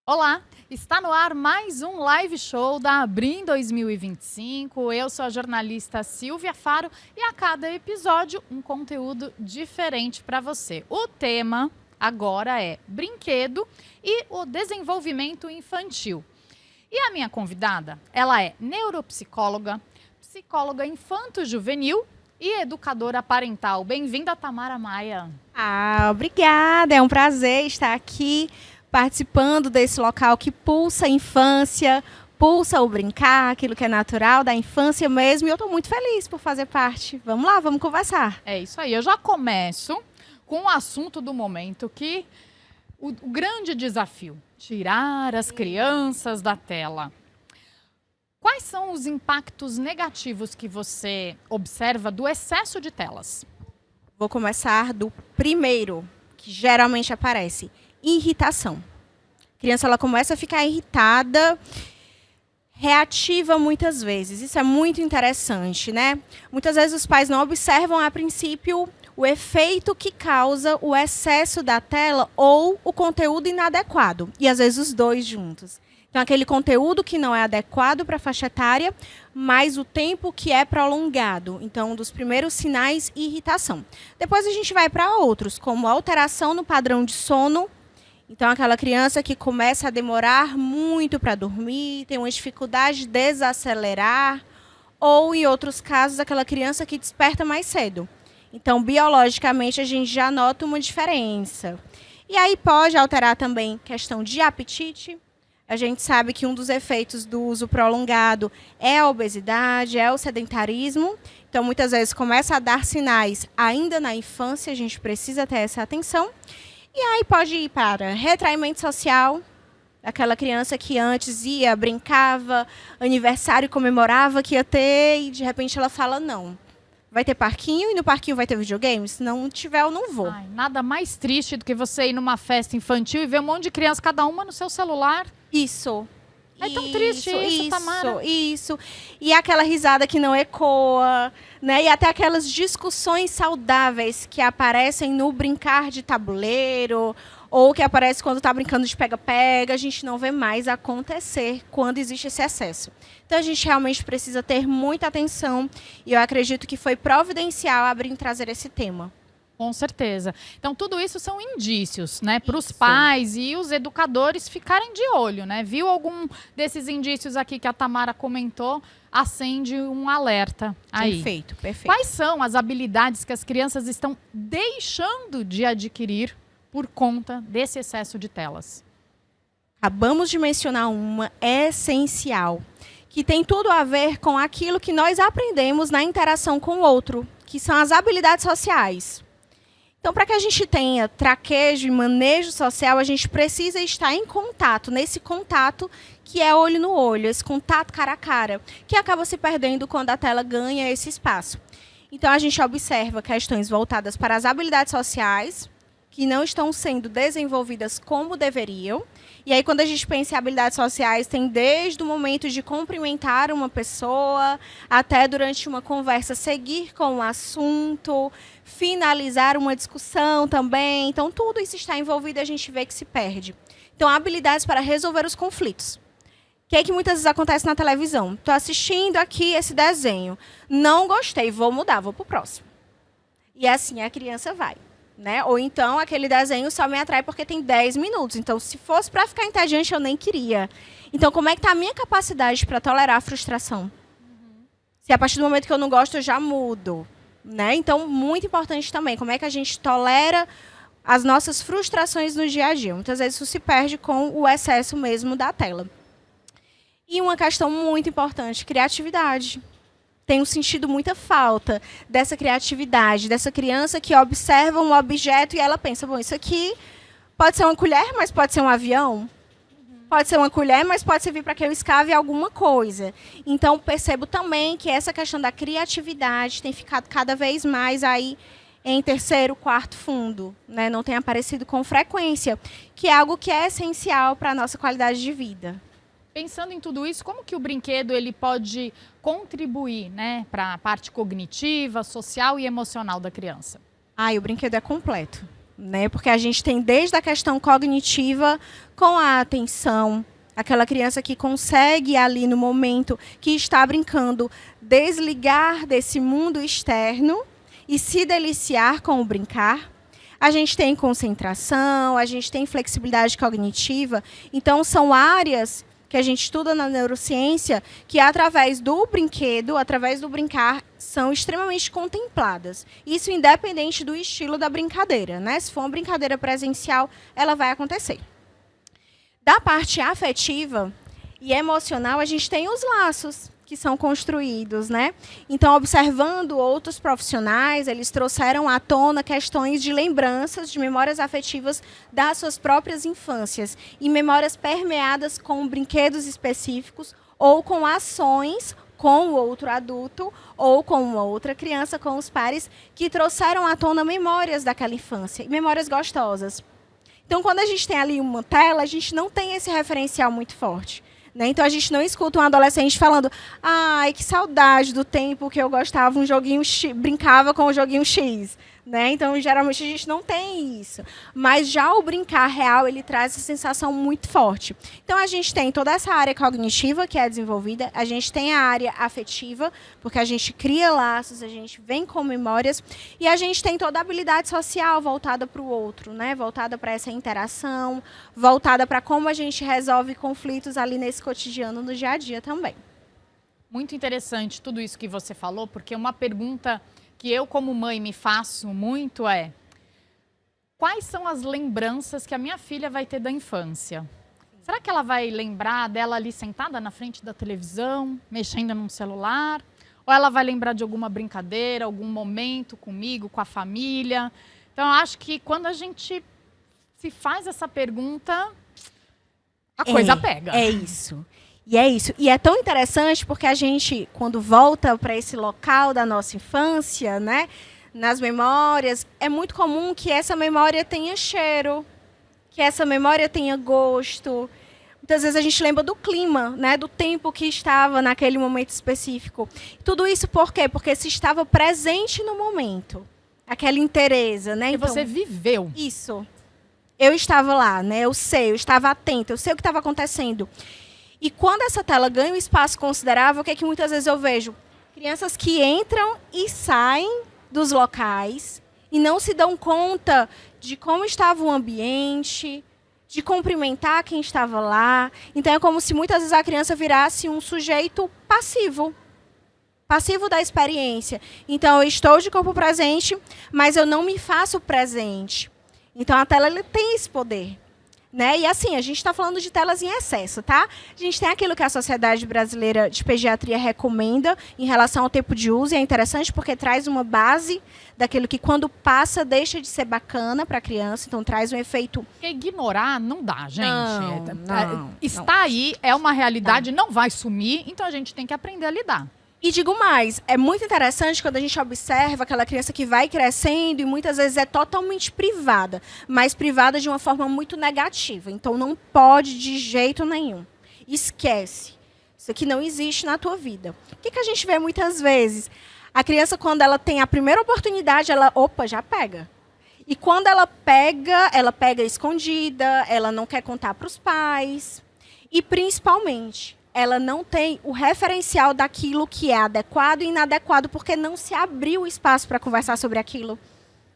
Olá, está no ar mais um live show da Abrim 2025. Eu sou a jornalista Silvia Faro e a cada episódio um conteúdo diferente para você. O tema agora é brinquedo e o desenvolvimento infantil. E a minha convidada, ela é neuropsicóloga, psicóloga infanto-juvenil e educadora parental. Bem-vinda, Tamara Maia. Obrigada, é um prazer estar aqui participando desse local que pulsa a infância, pulsa o brincar, aquilo que é natural da infância mesmo, e eu estou muito feliz por fazer parte. Vamos lá, vamos conversar. É isso aí, eu já começo com o assunto do momento, que o grande desafio, tirar as crianças da tela. Quais são os impactos negativos que você observa do excesso de telas? Vou começar do primeiro, que geralmente aparece. Irritação. A criança ela começa a ficar irritada, reativa muitas vezes. Isso é muito interessante, né? Muitas vezes os pais não observam a princípio o efeito que causa o excesso da tela ou o conteúdo inadequado. E às vezes os dois juntos. Então, aquele conteúdo que não é adequado para a faixa etária, mas o tempo que é prolongado. Então, um dos primeiros sinais, irritação. Depois a gente vai para outros, como alteração no padrão de sono. Então, aquela criança que começa a demorar muito para dormir, tem uma dificuldade de desacelerar, ou, em outros casos, aquela criança que desperta mais cedo. Então, biologicamente, a gente já nota uma diferença. E aí pode alterar também questão de apetite. A gente sabe que um dos efeitos do uso prolongado é a obesidade, é o sedentarismo. Então, muitas vezes, começa a dar sinais ainda na infância, a gente precisa ter essa atenção. E aí pode ir para retraimento social, aquela criança que antes ia, brincava, aniversário comemorava que ia ter, e de repente ela fala não. Vai ter parquinho e no parquinho vai ter videogame? Se não tiver, eu não vou. Ai, nada mais triste do que você ir numa festa infantil e ver um monte de criança, cada uma no seu celular. Isso. É tão triste isso, Tamara. Isso. E aquela risada que não ecoa, né? E até aquelas discussões saudáveis que aparecem no brincar de tabuleiro, ou que aparece quando está brincando de pega-pega, a gente não vê mais acontecer quando existe esse excesso. Então, a gente realmente precisa ter muita atenção, e eu acredito que foi providencial a Abrim trazer esse tema. Com certeza. Então, tudo isso são indícios, né? Para os pais e os educadores ficarem de olho, né? Viu algum desses indícios aqui que a Tamara comentou, acende um alerta aí. Perfeito. Quais são as habilidades que as crianças estão deixando de adquirir por conta desse excesso de telas? Acabamos de mencionar uma essencial, que tem tudo a ver com aquilo que nós aprendemos na interação com o outro, que são as habilidades sociais. Então, para que a gente tenha traquejo e manejo social, a gente precisa estar em contato, nesse contato que é olho no olho, esse contato cara a cara, que acaba se perdendo quando a tela ganha esse espaço. Então, a gente observa questões voltadas para as habilidades sociais, que não estão sendo desenvolvidas como deveriam. E aí, quando a gente pensa em habilidades sociais, tem desde o momento de cumprimentar uma pessoa, até durante uma conversa seguir com o assunto, finalizar uma discussão também. Então, tudo isso está envolvido e a gente vê que se perde. Então, habilidades para resolver os conflitos. O que é que muitas vezes acontece na televisão? Estou assistindo aqui esse desenho. Não gostei, vou mudar, vou para o próximo. E assim a criança vai. Né? Ou então, aquele desenho só me atrai porque tem 10 minutos. Então, se fosse para ficar entediante, eu nem queria. Então, como é que está a minha capacidade para tolerar a frustração? Se a partir do momento que eu não gosto, eu já mudo. Né? Então, muito importante também, como é que a gente tolera as nossas frustrações no dia a dia. Muitas vezes isso se perde com o excesso mesmo da tela. E uma questão muito importante, criatividade. Tenho sentido muita falta dessa criatividade, dessa criança que observa um objeto e ela pensa, bom, isso aqui pode ser uma colher, mas pode ser um avião. Pode ser uma colher, mas pode servir para que eu escave alguma coisa. Então, percebo também que essa questão da criatividade tem ficado cada vez mais aí em terceiro, quarto fundo, né? Não tem aparecido com frequência, que é algo que é essencial para a nossa qualidade de vida. Pensando em tudo isso, como que o brinquedo ele pode contribuir, né, para a parte cognitiva, social e emocional da criança? O brinquedo é completo. né? Porque a gente tem desde a questão cognitiva com a atenção, aquela criança que consegue ali no momento que está brincando desligar desse mundo externo e se deliciar com o brincar. A gente tem concentração, a gente tem flexibilidade cognitiva. Então, são áreas que a gente estuda na neurociência que, através do brinquedo, através do brincar, são extremamente contempladas. Isso independente do estilo da brincadeira, né? Se for uma brincadeira presencial, ela vai acontecer. Da parte afetiva e emocional, a gente tem os laços que são construídos, né? Então, observando outros profissionais, eles trouxeram à tona questões de lembranças, de memórias afetivas das suas próprias infâncias e memórias permeadas com brinquedos específicos ou com ações com o outro adulto ou com uma outra criança, com os pares, que trouxeram à tona memórias daquela infância e memórias gostosas. Então, quando a gente tem ali uma tela, a gente não tem esse referencial muito forte. Né? Então, a gente não escuta um adolescente falando: ai, que saudade do tempo que eu gostava, um joguinho X, brincava com o joguinho X. Né? Então, geralmente, a gente não tem isso. Mas já o brincar real, ele traz essa sensação muito forte. Então, a gente tem toda essa área cognitiva que é desenvolvida, a gente tem a área afetiva, porque a gente cria laços, a gente vem com memórias, e a gente tem toda a habilidade social voltada para o outro, né? Voltada para essa interação, voltada para como a gente resolve conflitos ali nesse cotidiano, no dia a dia também. Muito interessante tudo isso que você falou, porque uma pergunta que eu, como mãe, me faço muito é: quais são as lembranças que a minha filha vai ter da infância? Será que ela vai lembrar dela ali sentada na frente da televisão, mexendo num celular? Ou ela vai lembrar de alguma brincadeira, algum momento comigo, com a família? Então, eu acho que quando a gente se faz essa pergunta, a coisa pega. É isso. E é isso. E é tão interessante porque a gente, quando volta para esse local da nossa infância, né, nas memórias, é muito comum que essa memória tenha cheiro, que essa memória tenha gosto. Muitas vezes a gente lembra do clima, né, do tempo que estava naquele momento específico. Tudo isso por quê? Porque se estava presente no momento. Aquela inteireza, né? E então, você viveu. Isso. Eu estava lá, né? Eu estava atenta, eu sei o que estava acontecendo. E quando essa tela ganha um espaço considerável, o que é que muitas vezes eu vejo? Crianças que entram e saem dos locais e não se dão conta de como estava o ambiente, de cumprimentar quem estava lá. Então, é como se muitas vezes a criança virasse um sujeito passivo. Passivo da experiência. Então, eu estou de corpo presente, mas eu não me faço presente. Então, a tela ela tem esse poder. Né? E assim, a gente está falando de telas em excesso, tá? A gente tem aquilo que a Sociedade Brasileira de Pediatria recomenda em relação ao tempo de uso, e é interessante porque traz uma base daquilo que, quando passa, deixa de ser bacana para a criança, então traz um efeito... Porque ignorar não dá, gente. Não, está aí, é uma realidade, não vai sumir, então a gente tem que aprender a lidar. E digo mais, é muito interessante quando a gente observa aquela criança que vai crescendo e muitas vezes é totalmente privada, mas privada de uma forma muito negativa. Então, não pode de jeito nenhum. Esquece. Isso aqui não existe na tua vida. O que a gente vê muitas vezes? A criança, quando ela tem a primeira oportunidade, ela, já pega. E quando ela pega escondida, ela não quer contar para os pais. E, principalmente, ela não tem o referencial daquilo que é adequado e inadequado, porque não se abriu o espaço para conversar sobre aquilo.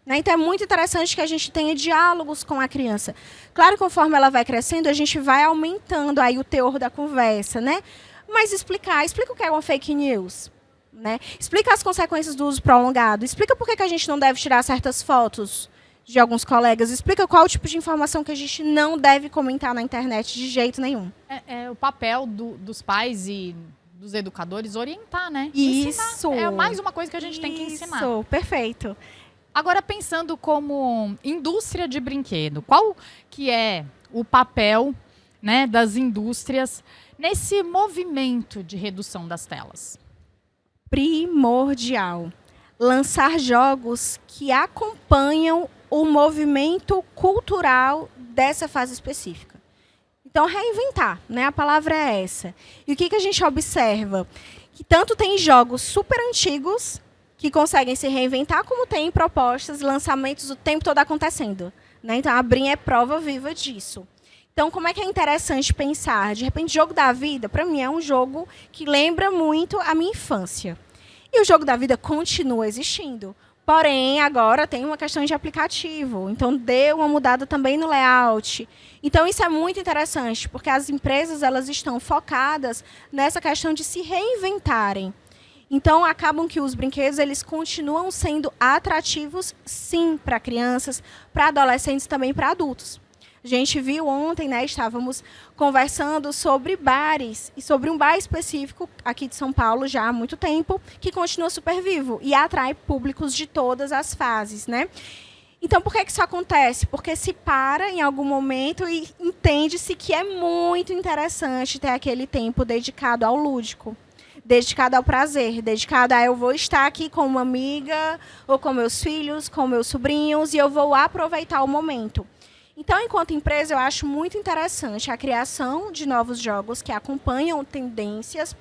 Né? Então, é muito interessante que a gente tenha diálogos com a criança. Claro, conforme ela vai crescendo, a gente vai aumentando aí o teor da conversa, né? Mas explica o que é uma fake news. Né? Explica as consequências do uso prolongado. Explica por que a gente não deve tirar certas fotos de alguns colegas. Explica qual o tipo de informação que a gente não deve comentar na internet de jeito nenhum. É o papel dos pais e dos educadores orientar, né? Isso. Ensinar. É mais uma coisa que a gente tem que ensinar. Isso, perfeito. Agora, pensando como indústria de brinquedo, qual que é o papel, né, das indústrias nesse movimento de redução das telas? Primordial. Lançar jogos que acompanham o movimento cultural dessa fase específica. Então, reinventar, né? A palavra é essa. E o que a gente observa? Que tanto tem jogos super antigos que conseguem se reinventar, como tem propostas, lançamentos o tempo todo acontecendo, né? Então, a Brin é prova viva disso. Então, como é que é interessante pensar? De repente, Jogo da Vida, para mim, é um jogo que lembra muito a minha infância. E o Jogo da Vida continua existindo. Porém, agora tem uma questão de aplicativo. Então, deu uma mudada também no layout. Então, isso é muito interessante, porque as empresas elas estão focadas nessa questão de se reinventarem. Então, acabam que os brinquedos eles continuam sendo atrativos, sim, para crianças, para adolescentes e também para adultos. A gente viu ontem, né, estávamos conversando sobre bares, e sobre um bar específico aqui de São Paulo já há muito tempo, que continua super vivo e atrai públicos de todas as fases, né? Então, por que isso acontece? Porque se para em algum momento e entende-se que é muito interessante ter aquele tempo dedicado ao lúdico, dedicado ao prazer, dedicado a eu vou estar aqui com uma amiga, ou com meus filhos, com meus sobrinhos, e eu vou aproveitar o momento. Então, enquanto empresa, eu acho muito interessante a criação de novos jogos que acompanham tendências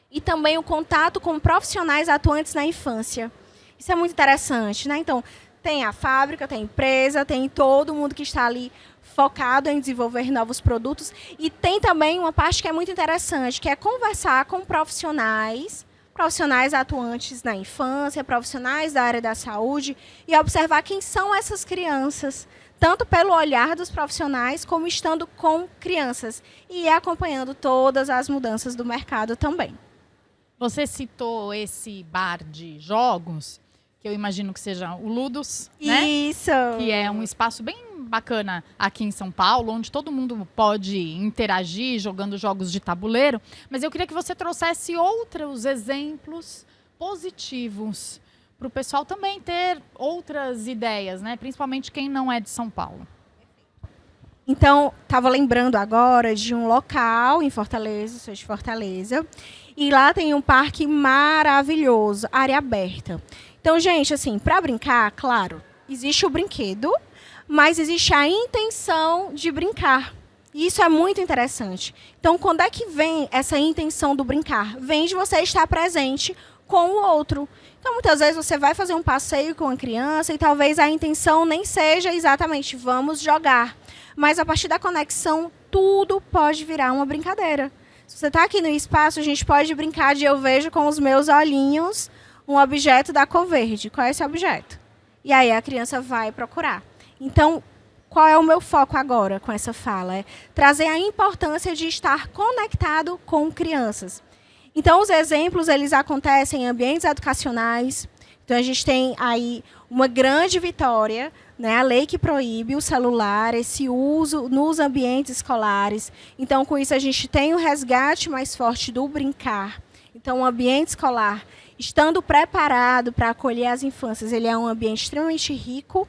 e também o contato com profissionais atuantes na infância. Isso é muito interessante, né? Então, tem a fábrica, tem a empresa, tem todo mundo que está ali focado em desenvolver novos produtos. E tem também uma parte que é muito interessante, que é conversar com profissionais atuantes na infância, profissionais da área da saúde, e observar quem são essas crianças, tanto pelo olhar dos profissionais, como estando com crianças, e acompanhando todas as mudanças do mercado também. Você citou esse bar de jogos, que eu imagino que seja o Ludus, né? Isso! Que é um espaço bem bacana aqui em São Paulo, onde todo mundo pode interagir jogando jogos de tabuleiro. Mas eu queria que você trouxesse outros exemplos positivos para o pessoal também ter outras ideias, né? Principalmente quem não é de São Paulo. Então, estava lembrando agora de um local em Fortaleza, sou de Fortaleza, e lá tem um parque maravilhoso, área aberta. Então, gente, assim, para brincar, claro, existe o brinquedo, mas existe a intenção de brincar. E isso é muito interessante. Então, quando é que vem essa intenção do brincar? Vem de você estar presente com o outro. Então, muitas vezes você vai fazer um passeio com a criança e talvez a intenção nem seja exatamente vamos jogar. Mas a partir da conexão, tudo pode virar uma brincadeira. Se você está aqui no espaço, a gente pode brincar de eu vejo com os meus olhinhos um objeto da cor verde. Qual é esse objeto? E aí a criança vai procurar. Então, qual é o meu foco agora com essa fala? É trazer a importância de estar conectado com crianças. Então, os exemplos, eles acontecem em ambientes educacionais. Então, a gente tem aí uma grande vitória, né? A lei que proíbe o celular, esse uso nos ambientes escolares. Então, com isso, a gente tem o resgate mais forte do brincar. Então, o ambiente escolar, estando preparado para acolher as infâncias, ele é um ambiente extremamente rico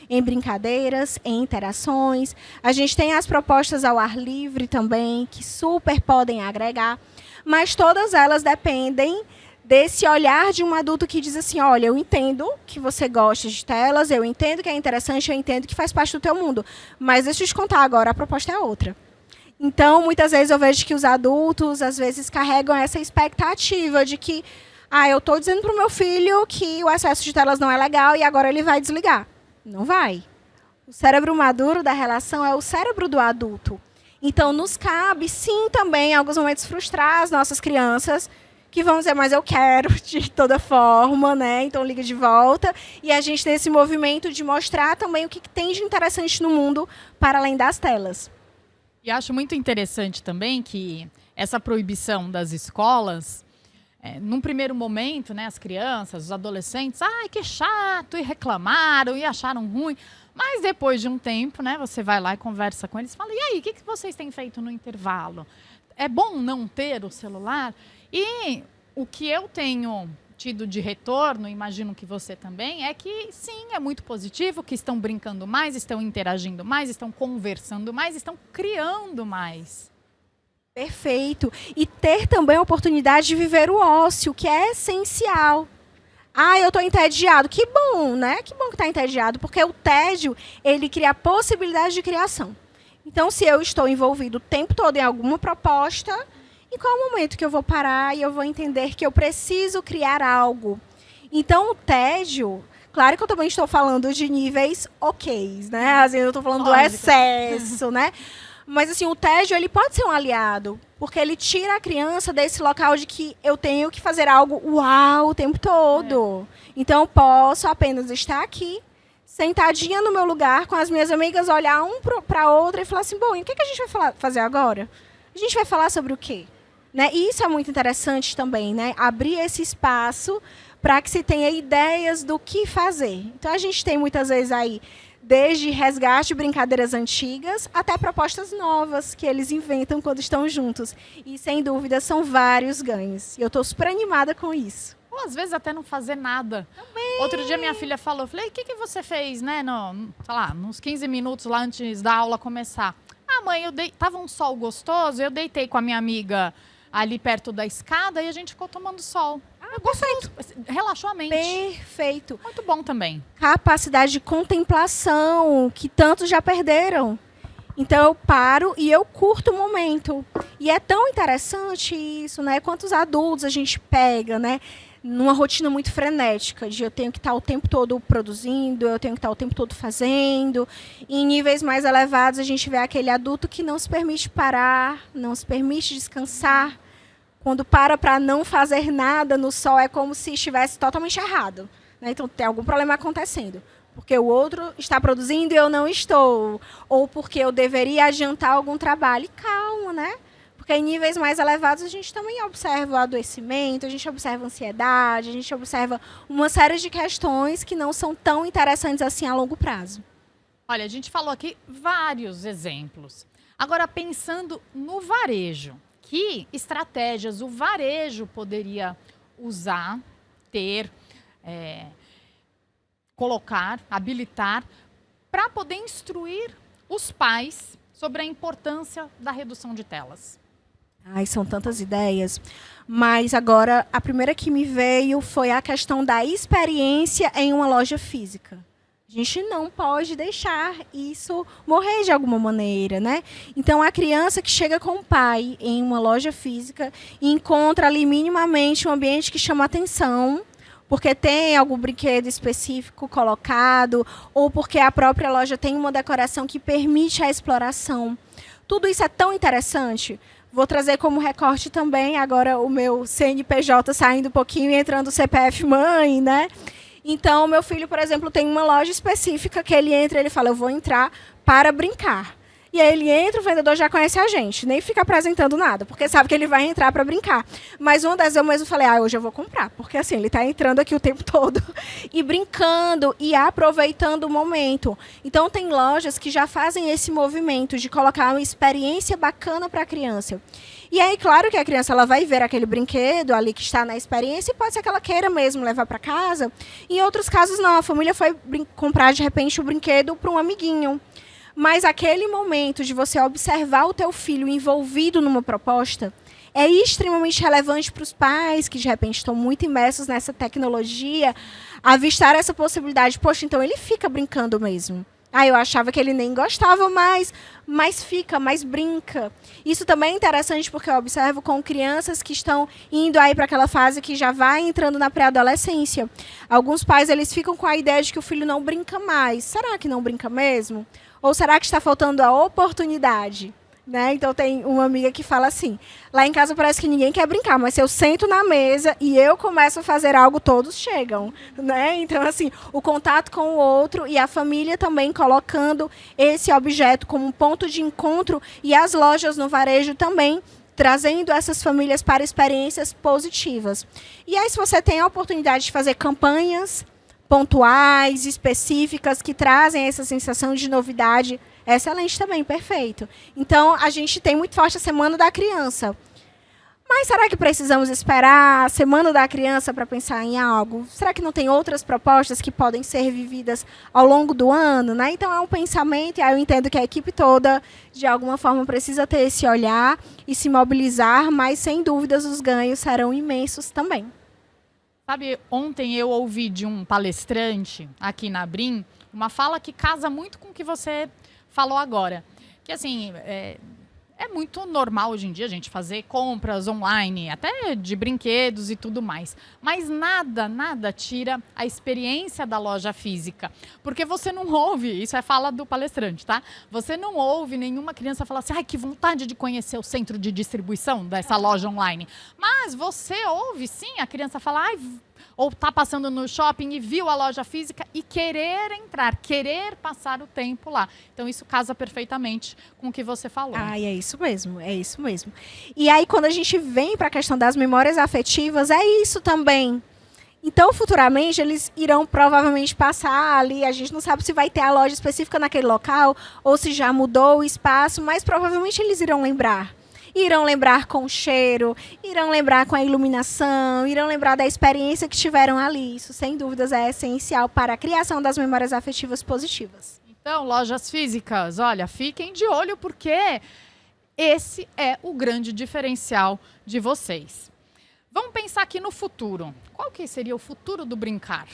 em brincadeiras, em interações. A gente tem as propostas ao ar livre também, que super podem agregar. Mas todas elas dependem desse olhar de um adulto que diz assim, olha, eu entendo que você gosta de telas, eu entendo que é interessante, eu entendo que faz parte do teu mundo, mas deixa eu te contar agora, a proposta é outra. Então, muitas vezes eu vejo que os adultos, às vezes, carregam essa expectativa de que, eu estou dizendo para o meu filho que o excesso de telas não é legal e agora ele vai desligar. Não vai. O cérebro maduro da relação é o cérebro do adulto. Então, nos cabe, sim, também, em alguns momentos, frustrar as nossas crianças, que vão dizer, mas eu quero de toda forma, né? Então, liga de volta. E a gente tem esse movimento de mostrar também o que tem de interessante no mundo, para além das telas. E acho muito interessante também que essa proibição das escolas, num primeiro momento, né, as crianças, os adolescentes, que chato, e reclamaram, e acharam ruim. Mas depois de um tempo, né, você vai lá e conversa com eles e fala, e aí, o que vocês têm feito no intervalo? É bom não ter o celular? E o que eu tenho tido de retorno, imagino que você também, é que sim, é muito positivo, que estão brincando mais, estão interagindo mais, estão conversando mais, estão criando mais. Perfeito. E ter também a oportunidade de viver o ócio, que é essencial. Eu estou entediado. Que bom, né? Que bom que está entediado, porque o tédio, ele cria a possibilidade de criação. Então, se eu estou envolvido o tempo todo em alguma proposta, em qual momento que eu vou parar e eu vou entender que eu preciso criar algo? Então, o tédio, claro que eu também estou falando de níveis ok, né? Assim, eu estou falando do excesso, né? Mas, assim, o tédio, ele pode ser um aliado, porque ele tira a criança desse local de que eu tenho que fazer algo uau o tempo todo. Então, eu posso apenas estar aqui, sentadinha no meu lugar, com as minhas amigas, olhar um para a outra e falar assim, bom, e o que a gente vai fazer agora? A gente vai falar sobre o quê? Né? E isso é muito interessante também, né? Abrir esse espaço para que se tenha ideias do que fazer. Então, a gente tem muitas vezes aí, desde resgate de brincadeiras antigas até propostas novas que eles inventam quando estão juntos. E, sem dúvida, são vários ganhos. E eu estou super animada com isso. Ou, às vezes, até não fazer nada. Também. Outro dia, minha filha falou, eu falei, o que você fez, né? No, sei lá, nos 15 minutos lá antes da aula começar. Ah, mãe, tava um sol gostoso, eu deitei com a minha amiga ali perto da escada e a gente ficou tomando sol. Perfeito. Relaxou a mente. Perfeito. Muito bom também. Capacidade de contemplação, que tantos já perderam. Então, eu paro e eu curto o momento. E é tão interessante isso, né? Quantos adultos a gente pega, né? Numa rotina muito frenética, de eu tenho que estar o tempo todo produzindo, eu tenho que estar o tempo todo fazendo. E em níveis mais elevados, a gente vê aquele adulto que não se permite parar, não se permite descansar. Quando para não fazer nada no sol, é como se estivesse totalmente errado. Né? Então, tem algum problema acontecendo. Porque o outro está produzindo e eu não estou. Ou porque eu deveria adiantar algum trabalho. E calma, né? Porque em níveis mais elevados, a gente também observa o adoecimento, a gente observa a ansiedade, a gente observa uma série de questões que não são tão interessantes assim a longo prazo. Olha, a gente falou aqui vários exemplos. Agora, pensando no varejo. Que estratégias o varejo poderia usar, ter, colocar, habilitar, para poder instruir os pais sobre a importância da redução de telas? Ai, são tantas ideias. Mas agora, a primeira que me veio foi a questão da experiência em uma loja física. A gente não pode deixar isso morrer de alguma maneira, né? Então, a criança que chega com o pai em uma loja física e encontra ali minimamente um ambiente que chama atenção, porque tem algum brinquedo específico colocado, ou porque a própria loja tem uma decoração que permite a exploração. Tudo isso é tão interessante. Vou trazer como recorte também agora o meu CNPJ saindo um pouquinho e entrando o CPF mãe, né? Então, meu filho, por exemplo, tem uma loja específica que ele entra e ele fala, eu vou entrar para brincar. E aí ele entra, o vendedor já conhece a gente, nem fica apresentando nada, porque sabe que ele vai entrar para brincar. Mas uma das eu mesmo falei, hoje eu vou comprar, porque assim, ele está entrando aqui o tempo todo e brincando e aproveitando o momento. Então, tem lojas que já fazem esse movimento de colocar uma experiência bacana para a criança. E aí, claro que a criança ela vai ver aquele brinquedo ali que está na experiência e pode ser que ela queira mesmo levar para casa. Em outros casos, não. A família foi comprar, de repente, o brinquedo para um amiguinho. Mas aquele momento de você observar o teu filho envolvido numa proposta é extremamente relevante para os pais que, de repente, estão muito imersos nessa tecnologia, avistar essa possibilidade. Poxa, então ele fica brincando mesmo. Eu achava que ele nem gostava mais, mas fica, mais brinca. Isso também é interessante porque eu observo com crianças que estão indo aí para aquela fase que já vai entrando na pré-adolescência. Alguns pais eles ficam com a ideia de que o filho não brinca mais. Será que não brinca mesmo? Ou será que está faltando a oportunidade? Né? Então, tem uma amiga que fala assim, lá em casa parece que ninguém quer brincar, mas se eu sento na mesa e eu começo a fazer algo, todos chegam. Né? Então, assim, o contato com o outro e a família também colocando esse objeto como um ponto de encontro e as lojas no varejo também trazendo essas famílias para experiências positivas. E aí, se você tem a oportunidade de fazer campanhas pontuais, específicas, que trazem essa sensação de novidade, excelente também, perfeito. Então, a gente tem muito forte a Semana da Criança. Mas será que precisamos esperar a Semana da Criança para pensar em algo? Será que não tem outras propostas que podem ser vividas ao longo do ano? Né? Então, é um pensamento, e aí eu entendo que a equipe toda, de alguma forma, precisa ter esse olhar e se mobilizar, mas, sem dúvidas, os ganhos serão imensos também. Sabe, ontem eu ouvi de um palestrante aqui na Brim uma fala que casa muito com o que você falou agora. Que, assim, É muito normal hoje em dia a gente fazer compras online, até de brinquedos e tudo mais. Mas nada tira a experiência da loja física. Porque você não ouve, isso é fala do palestrante, tá? Você não ouve nenhuma criança falar assim, ai, que vontade de conhecer o centro de distribuição dessa loja online. Mas você ouve, sim, a criança falar, ai, ou tá passando no shopping e viu a loja física e querer entrar, querer passar o tempo lá. Então, isso casa perfeitamente com o que você falou. Ah, é isso mesmo, é isso mesmo. E aí, quando a gente vem para a questão das memórias afetivas, é isso também. Então, futuramente, eles irão provavelmente passar ali, a gente não sabe se vai ter a loja específica naquele local, ou se já mudou o espaço, mas provavelmente eles irão lembrar. Irão lembrar com o cheiro, irão lembrar com a iluminação, irão lembrar da experiência que tiveram ali. Isso, sem dúvidas, é essencial para a criação das memórias afetivas positivas. Então, lojas físicas, olha, fiquem de olho porque esse é o grande diferencial de vocês. Vamos pensar aqui no futuro. Qual que seria o futuro do brincar?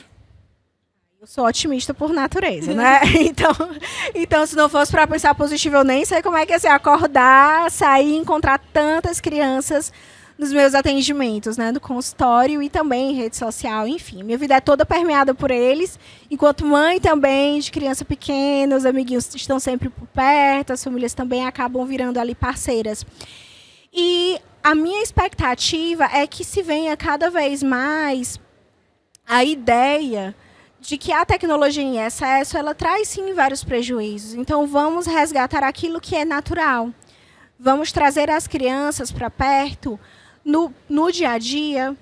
Eu sou otimista por natureza, né? Então, se não fosse para pensar positivo, eu nem sei como é que ia ser acordar, sair, encontrar tantas crianças nos meus atendimentos, né? No consultório e também em rede social, enfim. Minha vida é toda permeada por eles. Enquanto mãe também, de criança pequena, os amiguinhos estão sempre por perto, as famílias também acabam virando ali parceiras. E a minha expectativa é que se venha cada vez mais a ideia de que a tecnologia em excesso, ela traz sim vários prejuízos. Então, vamos resgatar aquilo que é natural. Vamos trazer as crianças para perto, no dia a dia,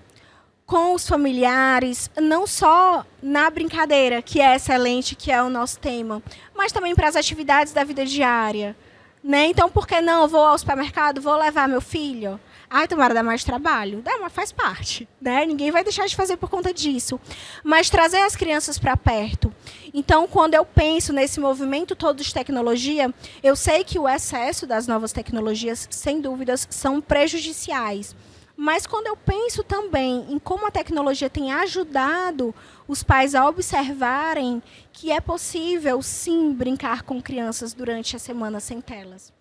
com os familiares, não só na brincadeira, que é excelente, que é o nosso tema, mas também para as atividades da vida diária. Né? Então, por que não? Eu vou ao supermercado, vou levar meu filho. Ai, tomara dar mais trabalho. Dá, mas faz parte. Né? Ninguém vai deixar de fazer por conta disso. Mas trazer as crianças para perto. Então, quando eu penso nesse movimento todo de tecnologia, eu sei que o excesso das novas tecnologias, sem dúvidas, são prejudiciais. Mas quando eu penso também em como a tecnologia tem ajudado os pais a observarem que é possível, sim, brincar com crianças durante a semana sem telas.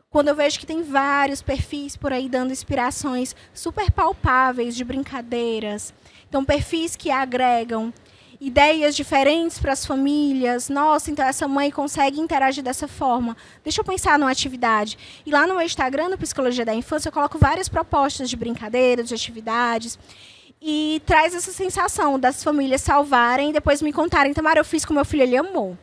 Quando eu vejo que tem vários perfis por aí dando inspirações super palpáveis de brincadeiras. Então, perfis que agregam ideias diferentes para as famílias. Nossa, então essa mãe consegue interagir dessa forma. Deixa eu pensar numa atividade. E lá no meu Instagram, no Psicologia da Infância, eu coloco várias propostas de brincadeiras, de atividades. E traz essa sensação das famílias salvarem e depois me contarem. Tamara, eu fiz com meu filho, ele amou.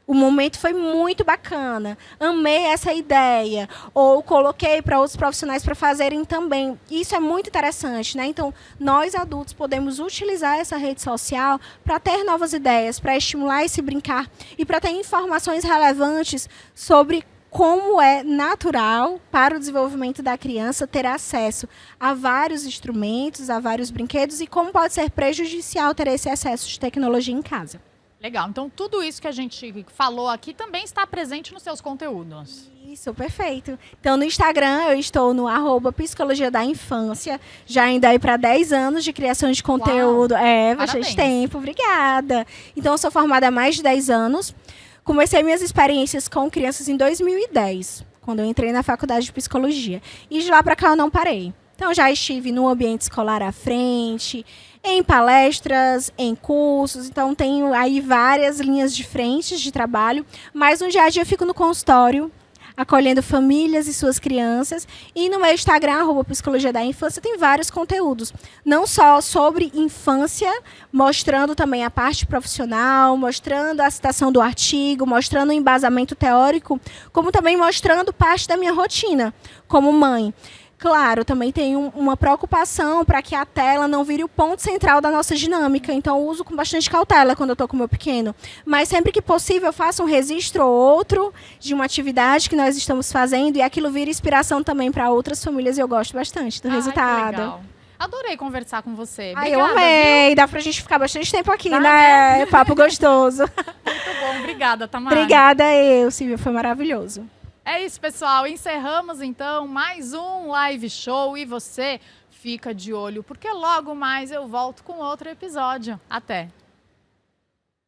O momento foi muito bacana. Amei essa ideia. Ou coloquei para outros profissionais para fazerem também. Isso é muito interessante, né? Então, nós adultos podemos utilizar essa rede social para ter novas ideias, para estimular esse brincar e para ter informações relevantes sobre como é natural para o desenvolvimento da criança ter acesso a vários instrumentos, a vários brinquedos e como pode ser prejudicial ter esse excesso de tecnologia em casa. Legal. Então, tudo isso que a gente falou aqui também está presente nos seus conteúdos. Isso, perfeito. Então, no Instagram, eu estou no @Psicologia da Infância. Já ainda aí para 10 anos de criação de conteúdo. Uau, é, bastante tempo. Obrigada. Então, eu sou formada há mais de 10 anos. Comecei minhas experiências com crianças em 2010, quando eu entrei na faculdade de Psicologia. E de lá para cá eu não parei. Então, já estive no ambiente escolar à frente, em palestras, em cursos. Então, tenho aí várias linhas de frente de trabalho. Mas no dia a dia eu fico no consultório, acolhendo famílias e suas crianças. E no meu Instagram, @Psicologia da Infância, tem vários conteúdos. Não só sobre infância, mostrando também a parte profissional, mostrando a citação do artigo, mostrando o embasamento teórico, como também mostrando parte da minha rotina como mãe. Claro, também tenho uma preocupação para que a tela não vire o ponto central da nossa dinâmica. Então, eu uso com bastante cautela quando eu estou com o meu pequeno. Mas, sempre que possível, eu faço um registro ou outro de uma atividade que nós estamos fazendo e aquilo vira inspiração também para outras famílias e eu gosto bastante do resultado. Que legal. Adorei conversar com você. Obrigada, eu amei. Viu? Dá pra gente ficar bastante tempo aqui, Dá, né? Papo gostoso. Muito bom. Obrigada, Tamara. Obrigada eu, Silvia. Foi maravilhoso. É isso, pessoal. Encerramos, então, mais um live show. E você fica de olho, porque logo mais eu volto com outro episódio. Até!